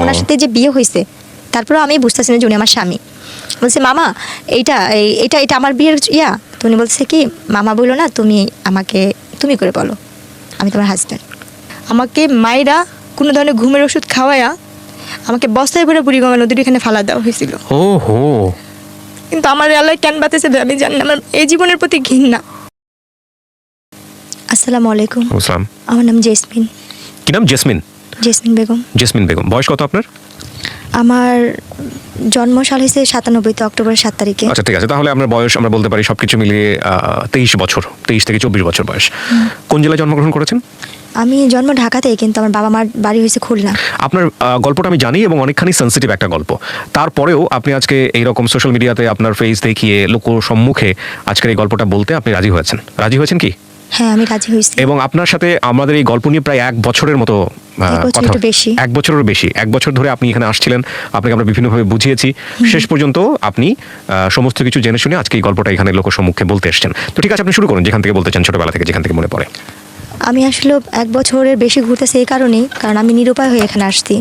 ওনার সাথে যে বিয়ে হয়েছে তারপরেও আমি বুঝতেছি না যে উনি আমার স্বামী। বলছে মামা এইটা এটা এটা আমার বিয়ের ইয়া। তো উনি বলছে কি মামা বললো না, তুমি আমাকে তুমি করে বলো, আমি তোমার হাজব্যান্ড। আমাকে মায়েরা কোনো ধরনের ঘুমের ওষুধ খাওয়ায়া আমাকে বস্তায় ভরে বুড়িগঙ্গা নদীর এখানে ফালা দেওয়া হয়েছিল। কিন্তু আমার আল্লাহ কেন বাঁচাইছে আমি জানি না, আমার এই জীবনের প্রতি ঘৃণা। আসসালামু আলাইকুম। আসসালাম। আমার নাম জেসমিন। কি নাম? Jasmine. Jasmine Begum. Jasmine Begum. বয়স কত আপনার? আমার জন্ম সাল হয়েছে 97 অক্টোবরের 7 তারিখে। আচ্ছা ঠিক আছে, তাহলে আপনার বয়স আমরা বলতে পারি সবকিছু মিলিয়ে 23 বছর, 23 থেকে 24 বছর বয়স। কোন জেলায় জন্মগ্রহণ করেছেন? আমি জন্ম ঢাকাতেই, কিন্তু আমার বাবা মার বাড়ি হয়েছে খুলনা। আপনার গল্পটা আমি জানি এবং অনেকখানি সেন্সিটিভ একটা গল্প, তারপরেও আপনি আজকে এইরকম সোশ্যাল মিডিয়াতে আপনার ফেস দেখিয়ে লোক সম্মুখে আজকের এই গল্পটা বলতে আপনি রাজি হয়েছেন। রাজি হয়েছেন কি? হ্যাঁ আমি রাজি হয়েছি। এবং আপনার সাথে আমাদের এই গল্প নিয়ে প্রায় 1 বছরের মতো কথা, 1 বছরের বেশি, 1 বছর ধরে আপনি এখানে আসছিলেন, আপনাকে আমরা বিভিন্নভাবে বুঝিয়েছি, শেষ পর্যন্ত আপনি সমস্ত কিছু জেনে শুনে আজকে এই গল্পটা এখানে লোক সম্মুখে বলতে এসেছেন। তো ঠিক আছে, আপনি শুরু করুন যেখান থেকে বলতে চান, ছোটবেলা থেকে যেখান থেকে মনে পড়ে। আমি আসলে 1 বছরের বেশি ঘুরতেছি এই কারণেই, কারণ আমি নিরুপায় হয়ে এখানে আসছি।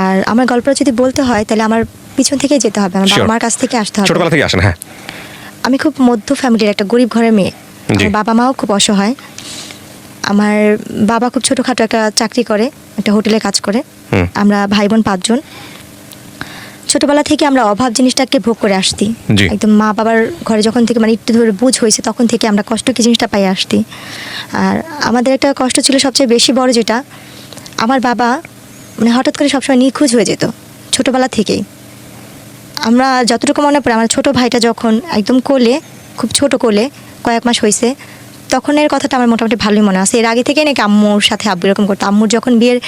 আর আমার গল্পটা যদি বলতে হয় তাহলে আমার পিছন থেকে যেতে হবে, আমার বাবা মার কাছ থেকে আসতে হবে। ছোটবেলা থেকে আসেন? হ্যাঁ। আমি খুব মধ্য ফ্যামিলির একটা গরিব ঘরের মেয়ে। আমার বাবা মাও খুব অসহায়। আমার বাবা খুব ছোটোখাটো একটা চাকরি করে, একটা হোটেলে কাজ করে। আমরা ভাই বোন 5 জন। ছোটবেলা থেকে আমরা অভাব জিনিসটাকে ভোগ করে আসছি। একদম মা বাবার ঘরে যখন থেকে মানে একটু ধরে বুঝ হয়েছে তখন থেকে আমরা কষ্ট কি জিনিসটা পাই আসছি। আর আমাদের একটা কষ্ট ছিল সবচেয়ে বেশি বড়, যেটা আমার বাবা মানে হঠাৎ করে সবসময় নিখোঁজ হয়ে যেত ছোটোবেলা থেকেই। আমরা যতটুকু মনে পড়ে আমার ছোটো ভাইটা যখন একদম কোলে, খুব ছোট কোলে কয়েক মাস হয়েছে, তখনের কথাটা আমার মোটামুটি ভালোই মনে আছে। এর আগে থেকে নাকি আম্মুর সাথে আব্বু এরকম করতো। আম্মুর যখন বিয়ের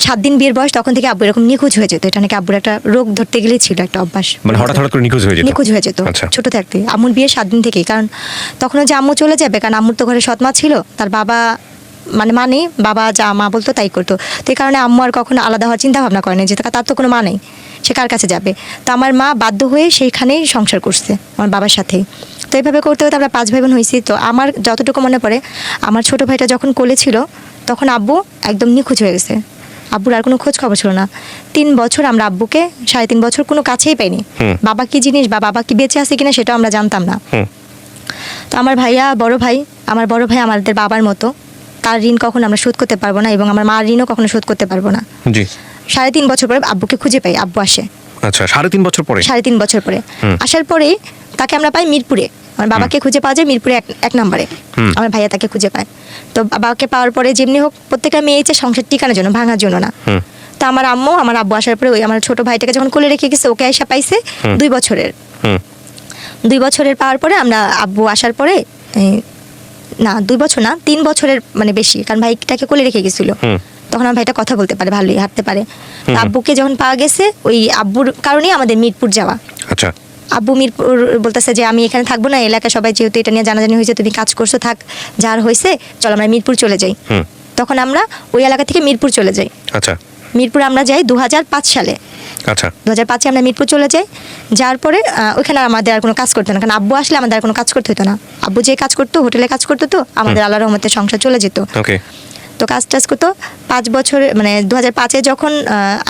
7 দিন বিয়ের বয়স, তখন থেকে আব্বু এরকম নিখোঁজ হয়ে যেত। এটা নাকি আব্বুর একটা রোগ ধরতে গেলেই ছিল, একটা অভ্যাস, মানে হঠাৎ করে নিখোঁজ হয়ে যেত ছোট থাকতে। আম্মুর বিয়ের 7 দিন থেকেই, কারণ তখনও যে আম্মু চলে যাবে, কারণ আম্মুর তো ঘরে সৎ মা ছিল, তার বাবা মানে বাবা যা মা বলতো তাই করতো। তো এই কারণে আম্মু আর কখনো আলাদা হওয়ার চিন্তা ভাবনা করেনি, যে তার তো কোনো মা নেই, সে কার কাছে যাবে। তো আমার মা বাধ্য হয়ে সেইখানেই সংসার করছে আমার বাবার সাথেই। তো এইভাবে করতে করতে আমরা 5 ভাই বোন হয়েছি। তো আমার যতটুকু মনে পড়ে, আমার ছোটো ভাইটা যখন কোলে ছিল তখন আব্বু একদম নিখোঁজ হয়ে গেছে। আব্বুর আর কোনো খোঁজ খবর ছিল না। 3 বছর আমরা আব্বুকে 3.5 বছর কোনো কাছেই পাইনি। বাবা কি জিনিস বা বাবা কি বেঁচে আছে কিনা সেটাও আমরা জানতাম না। তো আমার বড় ভাই আমাদের বাবার মতো, তার ঋণ কখনো আমরা শোধ করতে পারবো না, এবং আমার মার ঋণও কখনো শোধ করতে পারবো না। 3.5 বছর পরে আব্বুকে খুঁজে পাই, আব্বু আসে। আচ্ছা, 3.5 বছর পরে? 3.5 বছর পরে আসার পরেই তাকে আমরা পাই মিরপুরে। আমার বাবাকে খুঁজে পাওয়া যায় মিরপুরে 1 নম্বরে। আমার ভাইয়া তাকে খুঁজে পায়। তো বাবাকে পাওয়ার পরে যেমনি হোক প্রত্যেকটা মেয়ে চায় সংসার টিকানোর জন্য, ভাঙার জন্য না। তো আমার আব্বু আসার পরে ওই আমার ছোট ভাইটাকে যখন কোলে রেখে গেছে, ওকে এসে পাইছে 2 বছরের। 2 বছরের পাওয়ার পরে আমরা আব্বু আসার পরে, না 2 বছর না 3 বছরের মানে বেশি, কারণ ভাইটাকে কোলে রেখে গেছিল। তখন আমার ভাইটা কথা বলতে পারে, ভালোই হাঁটতে পারে। আব্বুকে যখন পাওয়া গেছে, ওই আব্বুর কারণেই আমাদের মিরপুর যাওয়া। আচ্ছা। আব্বু মিরপুর বলতেছে যে আমি এখানে থাকবো না, এলাকা সবাই যেহেতু এটা নিয়ে জানাজানি হয়েছে, তুমি কাজ করছো, থাক, যার হয়েছে চল আমরা মিরপুর চলে যাই। তখন আমরা ওই এলাকা থেকে মিরপুর চলে যাই। আচ্ছা। মিরপুর আমরা যাই 2005 সালে। আচ্ছা। 2005-এ আমরা মিরপুর চলে যাই। যার পরে ওইখানে আমাদের আর কোনো কাজ করতো না, কারণ আব্বু আসলে আমাদের আর কোনো কাজ করতে হতো না। আব্বু যে কাজ করতো, হোটেলে কাজ করতো, তো আমাদের আল্লাহর রহমতে সংসার চলে যেত। তো কাজ টাজ করতো 5 বছরে, মানে 2005-এ যখন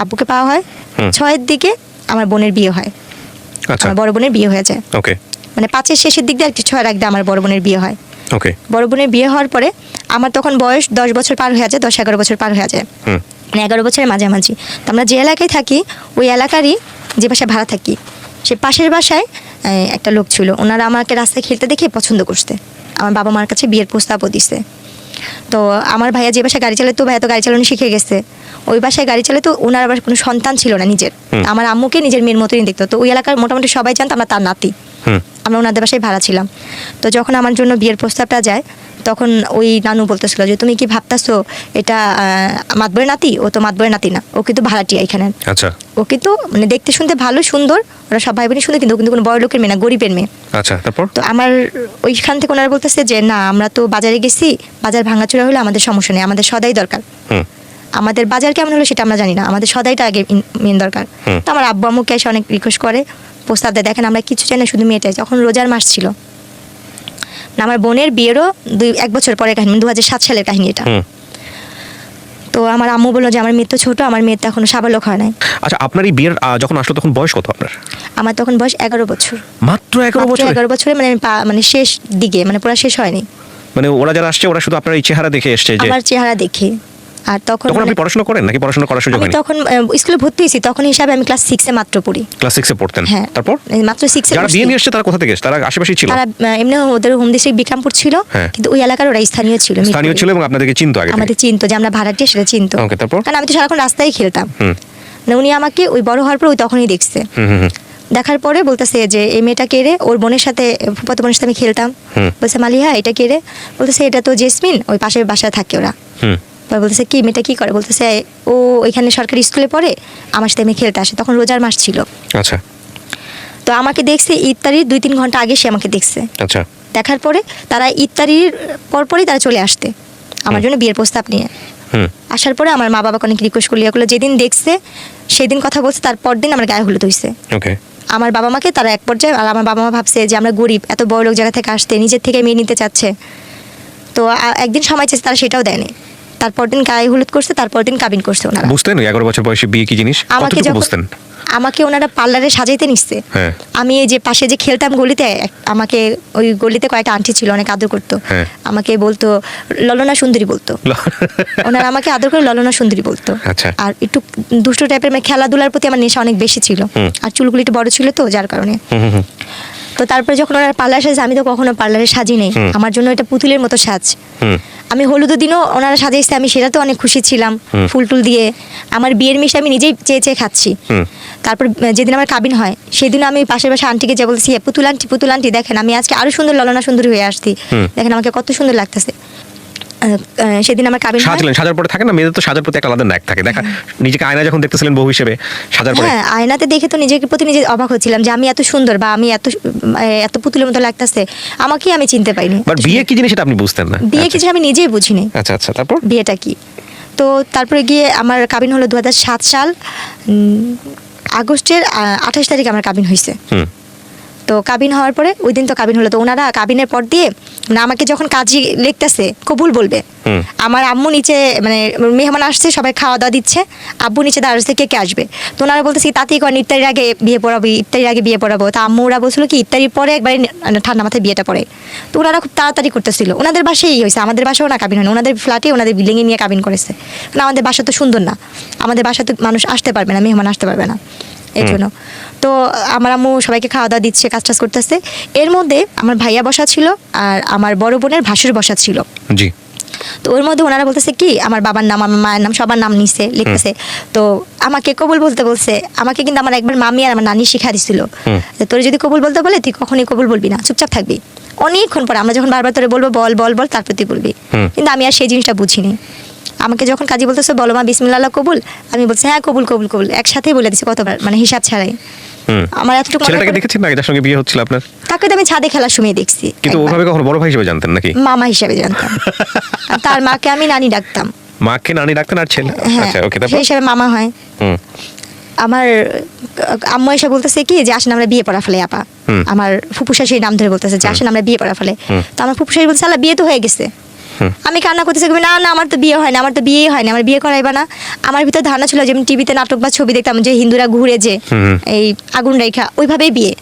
আব্বুকে পাওয়া হয়, 6-এর দিকে আমার বোনের বিয়ে হয়। আমার বড় বোনের বিয়ে হয়ে যায়। মানে 5-এর শেষের দিক দিয়ে, 6-এর আগে আমার বড় বোনের বিয়ে হয়। বড় বোনের বিয়ে হওয়ার পরে আমার তখন বয়স 10 বছর পার হয়ে যায়, 10-11 বছর পার হয়ে যায়, মানে 11 বছরের মাঝামাঝি। তো আমরা যে এলাকায় থাকি, ওই এলাকারই যে বাসায় ভাড়া থাকি, সে পাশের বাসায় একটা লোক ছিল। ওনারা আমাকে রাস্তায় খেলতে দেখে পছন্দ করছে, আমার বাবা মার কাছে বিয়ের প্রস্তাবও দিছে। তো আমার ভাইয়া যে বাসায় গাড়ি চালাতো, ভাইয়া তো গাড়ি চালানো শিখে গেছে, ওই বাসায় গাড়ি চালাতো। ওনার আবার কোনো সন্তান ছিল না নিজের, আমার আম্মুকে নিজের মেয়ের মতোই দেখতো। তো ওই এলাকার মোটামুটি সবাই জানতো আমরা তার নাতি। আমরা ওনাদের বাসায় ভাড়া ছিলাম। তো যখন আমার জন্য বিয়ের প্রস্তাবটা যায়, তখন ওই নানু বলতেছিল যে তুমি কি ভাবতেছো এটা মাতবরের নাতি? ও তো মাতবরের নাতি না, ও কিন্তু ভাড়াটিয়া এখানে। আচ্ছা। ও কিন্তু মানে দেখতে শুনতে ভালো, সুন্দর, ওরা সব ভাই বোনই সুন্দর, কিন্তু কোনো বড় লোকের মেয়ে না, গরিবের মেয়ে। আচ্ছা, তারপর? তো আমার ওইখান থেকে ওনারা বলতেছে যে না, আমরা তো বাজারে গেছি, বাজার ভাঙাচোরা হলে আমাদের সমস্যা নেই, আমাদের সদাই দরকার। আমাদের বাজার কেমন হলো সেটা আমরা জানি না, আমাদের সদাইটা আগে মেন দরকার। তো আমার আব্বু আম্মুকে এসে অনেক রিকোয়েস্ট করে, প্রস্তাব দেয়, দেখেন আমরা কিছু চাই না, শুধু মেয়েটাই। যখন রোজার মাস ছিল, আমার বোনের বিয়েরও 1 বছর পরের কাহিনী, 2007 সালের কাহিনী এটা। তো আমার আম্মু বললো যে আমার মেয়ে তো ছোট, আমার মেয়ে তো এখনো সাবালক হয় নাই। আচ্ছা, আপনার এই বিয়ের যখন আসলো তখন বয়স কত আপনার? আমার তখন বয়স 11 বছর। মাত্র 11 বছর? 11 বছরে, মানে মানে শেষ দিকে, মানে পুরো শেষ হয়নি। মানে ওরা যারা আসছে ওরা শুধু আপনার এই চেহারা দেখে এসছে? যে আমার চেহারা দেখে। আর তখন আপনি পড়াশোনা করেন নাকি পড়াশোনা করার সুযোগ হয়নি? আমি তখন স্কুলে ভর্তি হয়েছি, তখন হিসাবে আমি ক্লাস 6 এ মাত্র পড়ি। ক্লাস 6 এ পড়তেন? হ্যাঁ, তারপর মাত্র 6 এ। যারা বিয়ে নিয়ে এসেছে তারা কোথা থেকে এসেছে? তারা আশেপাশেই ছিল? তারা এমনি ওদের হোম ডিস্ট্রিক্ট বিক্রমপুর ছিল, কিন্তু ওই এলাকার ওরা স্থানীয় ছিল। স্থানীয় ছিল এবং আপনাদেরকে চিনতো আগে? আমাদের চিনতো, যে আমরা ভাড়াটিয়া সেটা চিনতো। ওকে, তারপর? কারণ আমি তো সারাক্ষণ রাস্তায় খেলতাম। মানে উনি আমাকে ওই বড় হওয়ার পর ওই তখনই দেখছে। দেখার পরে বলতেছে যে এই মেয়েটা কে রে? ওর বোনের সাথে, ফুফাতো বোনের সাথে আমি খেলতাম। বলছে মালিহা এটা কে রে? বলতেছে এটা তো জেসমিন, ওই পাশের বাসায় থাকে ওরা। বলতেছে কি মেয়েটা কি করে? বলতেছে ও ওইখানে সরকারি স্কুলে পড়ে, আমার সাথে আমি খেলতে আসে। তখন রোজার মাস ছিল। আচ্ছা। তো আমাকে দেখছে ইফতারির 2-3 ঘন্টা আগে সে আমাকে দেখছে। আচ্ছা। দেখার পরে তারা ইফতারির পরপরই তারা চলে আসতে আমার জন্য বিয়ের প্রস্তাব নিয়ে। আসার পরে আমার মা বাবাকে অনেক রিকোয়েস্ট করলো, যেদিন দেখছে সেদিন কথা বলছে, তারপর দিন আমার গায়ে হলুদ হয়েছে। ওকে। আমার বাবা মাকে তারা এক পর্যায়ে, আর আমার বাবা মা ভাবছে যে আমরা গরিব, এত বড় লোক জায়গা থেকে আসতে, নিজের থেকে মেয়ে নিতে চাচ্ছে। তো একদিন সময় চেয়েছে, তারা সেটাও দেয়নি। তারপর দিন গায়ে হলুদ করছে, তারপর দিন কাবিন করছে ওনারা। বুঝতেন 11 বছর বয়সে বিয়ে কি জিনিস? কতটুকু বুঝতেন? আমাকে ওনারা পার্লারে সাজাইতে নিচ্ছে। আমি এই যে পাশে যে খেলতাম গলিতে, আমাকে ওই গলিতে কয়েকটা আন্টি ছিল, অনেক আদর করতো। আমাকে বলতো ললনা সুন্দরী বলতো। ওনারা আমাকে আদর করে ললনা সুন্দরী বলতো। আর একটু দুষ্ট টাইপের, মানে খেলাধুলার প্রতি আমার নেশা অনেক বেশি ছিল। আর চুলগুলি একটু বড় ছিল তো, যার কারণে। তো তারপরে যখন ওনারা পার্লার সাজে, আমি তো কখনো পার্লারে সাজি নেই, আমার জন্য এটা পুতুলের মতো সাজ। আমি হলুদের দিনও ওনারা সাজাইছে, আমি সেটা তো অনেক খুশি ছিলাম, ফুল টুল দিয়ে। আমার বিয়ের মিশে আমি নিজেই চেয়ে চেয়ে খাচ্ছি। তারপর যেদিন আমার কাবিন হয়, সেদিন আমি পাশের পাশে আন্টিকে যে বলছি, পুতুল আন্টি দেখেন আমি আজকে আরো সুন্দর ললনা সুন্দরী হয়ে আসছি, দেখেন আমাকে কত সুন্দর লাগতেছে। সেদিন আমার কাবিন সাজলেন, সাজার পরে থাকে না মেয়েদের তো সাজার প্রতি একটা আলাদা ন্যাক থাকে। দেখা নিজেকে আয়না যখন দেখতেছিলেন বউ হিসেবে সাজার পরে? হ্যাঁ, আয়নাতে দেখে তো নিজেকে প্রতি নিজে অবাক হচ্ছিলাম যে আমি এত সুন্দর, বা আমি এত পুতুলের মতো লাগতেছে, আমাকে আমি চিনতে পাইনি। বাট বিয়ে কি জিনিস সেটা আপনি বুঝতেন না? বিয়ে কি জিনিস আমি নিজেই বুঝিনি। আচ্ছা আচ্ছা, তারপর বিয়েটা কি? তো তারপরে গিয়ে আমার কাবিন হলো 2007 সাল আগস্টের 28 তারিখে আমার কাবিন হয়েছে। তো কাবিন হওয়ার পরে ওই দিন তো কাবিন হলো, তো ওনারা কাবিনের পর দিয়ে আমাকে যখন কাজী লিখতেছে কবুল বলবে, আমার আম্মু নিচে, মানে মেহমান আসছে, সবাই খাওয়া দাওয়া দিচ্ছে, আব্বু নিচে দাঁড়াচ্ছে কে কে আসবে। তো ওনারা বলতেছি তাতেই করেন ইফতারির আগে বিয়ে পড়াবো, ইফতারির আগে বিয়ে পড়াবো। তো আম্মু ওরা বলছিল কি ইফতারির পরে একবারে ঠান্ডা মাথায় বিয়েটা পড়ে। তো ওনারা খুব তাড়াতাড়ি করতেছিল। ওনাদের বাসায় হয়েছে, আমাদের বাসাও না কাবিন হয়, ওনাদের ফ্ল্যাটে ওনাদের বিল্ডিংয়ে নিয়ে কাবিন করেছে। কারণ আমাদের বাসা তো সুন্দর না, আমাদের বাসা তো মানুষ আসতে পারবে না, মেহমান আসতে পারবে না, এই জন্য। তো আমার আম্মু সবাইকে খাওয়া দাওয়া দিচ্ছে, কাজ টাজ করতেছে। এর মধ্যে আমার ভাইয়া বসা ছিল, আর আমার বড় বোনের ভাসুর বসা ছিল। জি। তো ওর মধ্যে ওনারা বলতেছে কি আমার বাবার নাম, আমার মায়ের নাম, সবার নাম নিছে, লিখতেছে। তো আমাকে কবুল বলতে বলছে। আমাকে কিন্তু আমার একবার মামি আর আমার নানি শিখা দিছিল, তোর যদি কবুল বলতে বলে তুই কখনই কবুল বলবি না, চুপচাপ থাকবি। অনেকক্ষণ পরে আমরা যখন বারবার তোরে বলবো বল বল বল, তারপর তুই বলবি। কিন্তু আমি আর সেই জিনিসটা বুঝিনি। আমাকে যখন কাজী বলতেছে বলো মা বিসমিল্লাহ কবুল, আমি বলছি হ্যাঁ কবুল কবুল কবুল, একসাথেই বলে দিছি কতবার, মানে হিসাব ছাড়াই। আমার এতটুকু ছেলেটাকে দেখেছেন না যার সঙ্গে বিয়ে হচ্ছিল আপনার? তাকে তো আমি ছাদে খেলার সময় দেখছি, কিন্তু ওভাবে কখনো বড় ভাই হিসেবে জানতেন নাকি? মামা হিসেবে জানতাম। আর তার মাকে আমি নানি ডাকতাম। মাকে নানি ডাকতেন আর ছেলে? আচ্ছা, ওকে, তারপর সেই হিসেবে মামা হয়। আমার আম্মু এসে বলতেছে কি যে আসেন আমরা বিয়ে পড়া ফেলে আপা। আমার ফুপুসা সেই নাম ধরে বলতেছে যে আসেন আমরা বিয়ে পড়া ফেলে। তো আমার ফুপুসা বলছে আল্লাহ বিয়ে তো হয়ে গেছে। আমি কান্না করতেছি, না না আমার তো বিয়ে হয় না, আমার তো বিয়ে হয় না, আমার বিয়ে করাইবা না। আমার ভিতরে ধারণা ছিল যে টিভিতে নাটক বা ছবি দেখতাম যে হিন্দুরা ঘুরে যে এই আগুন রেখা, ওইভাবেই বিয়ে।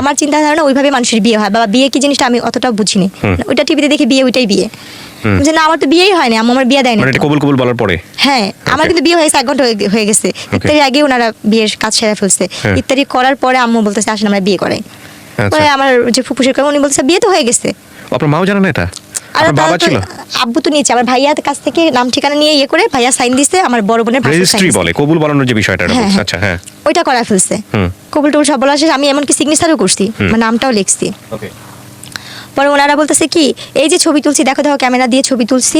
আমার চিন্তা ধারণা ওইভাবে মানুষের বিয়ে হয়, বাবা বিয়ে কি জিনিসটা আমি অতটা বুঝিনি। ওইটা টিভিতে দেখি বিয়ে, ওইটাই বিয়ে। যে না আমার তো বিয়েই হয় না, আমার বিয়ে দেয় না। কবুল কবুল বলার পরে হ্যাঁ আমার কিন্তু বিয়ে হয়েছে 1 ঘন্টা হয়ে গেছে। ইফতারির আগে ওনারা বিয়ের কাজ সেরে ফেলছে। ইফতারি করার পরে আম্মু বলতেছে আসেন আমরা বিয়ে করাই। পরে আমার যে ফুফুসের উনি বলছে বিয়ে তো হয়ে গেছে। আপনার মাও জানেন এটা? আর বাবা ছিল, আব্বু তো নিয়েছে, আমার ভাইয়ার কাছ থেকে নাম ঠিকানা নিয়ে ইয়ে করে ভাইয়া সাইন দিছে, আমার বড় বোনের রেজিস্ট্রি বলে কবুল বলানোর যে বিষয়টা বলছে। আচ্ছা হ্যাঁ, ওইটা করা ফেলছে। কবুল টবুল সব বলা শেষ, আমি এমনকি সিগনেচারও করছি, মানে নামটাও লিখছি। ওকে। পরে ওনারা বলতেছে কি এই যে ছবি তুলছি, দেখো দেখো ক্যামেরা দিয়ে ছবি তুলছি,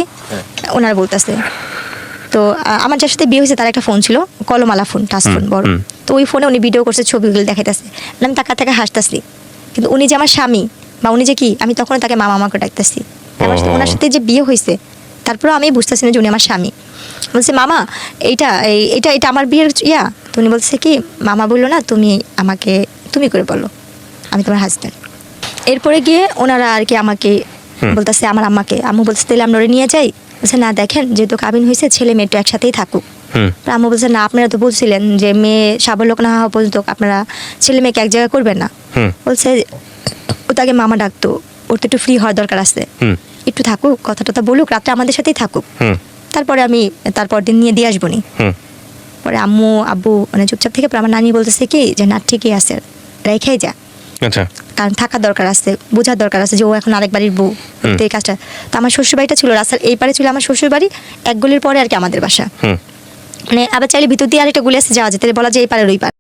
ওনারা বলতেছে। তো আমার যার সাথে বিয়ে হয়েছে তার একটা ফোন ছিল, কলমালা ফোন, টাচ ফোন বড়। তো ওই ফোনে উনি ভিডিও করছে, ছবিগুলো দেখাইতেছে, আমি টাকা টাকা হাসতেছি। কিন্তু উনি যে আমার স্বামী বা উনি যে কি, আমি তখন তাকে মামা মাকে ডাকতেছি। ওনার সাথে যে বিয়ে হয়েছে তারপরে আমি বুঝতেছি না যে উনি আমার স্বামী। বলছে মামা এইটা এটা এটা আমার বিয়ের ইয়া। তো উনি বলছে কি মামা বললো না তুমি আমাকে তুমি করে বলো, আমি তোমার হাজব্যান্ড। এরপরে গিয়ে ওনারা আর কি আমাকে বলতেছে আমার আম্মাকে, আম্মু বলছে তাহলে আমরা নিয়ে যাই, বলছে না দেখেন যেহেতু কাবিন হয়েছে ছেলে মেয়ে একটু একসাথেই থাকুক। হুম। আম্মু বলছে না আপনারা তো বলছিলেন যে মেয়ে সাবলক না হওয়া পর্যন্ত আপনারা ছেলে মেয়েকে এক জায়গায় করবেন না। হুম। বলছে ও তাকে মামা ডাকতো, ওর তো একটু ফ্রি হওয়ার দরকার আছে, হুম। একটু থাকুক, কথা টথা বলুক, রাত্রে আমাদের সাথেই থাকুক, হুম। তারপরে আমি তারপর দিন নিয়ে দিয়ে আসবো নি। হুম। পরে আম্মু আব্বু মানে চুপচাপ থেকে পরে আমার নানি বলতেছে কি যে না ঠিকই আছে, রেখেই যা, আচ্ছা। কারণ থাকার দরকার আছে, বোঝার দরকার আছে যে ও এখন আরেক বাড়ির বউ, তো এই কাজটা। তো আমার শ্বশুর বাড়িটা ছিল রাস্তার এই পারে ছিল আমার শ্বশুর বাড়ি, এক গলির পরে আর কি আমাদের বাসা। হুম। মানে আবার চাইলে ভিতর দিয়ে আরেকটা গলি আছে যাওয়া যেতে, বলা যায় এই পারের ওই পার।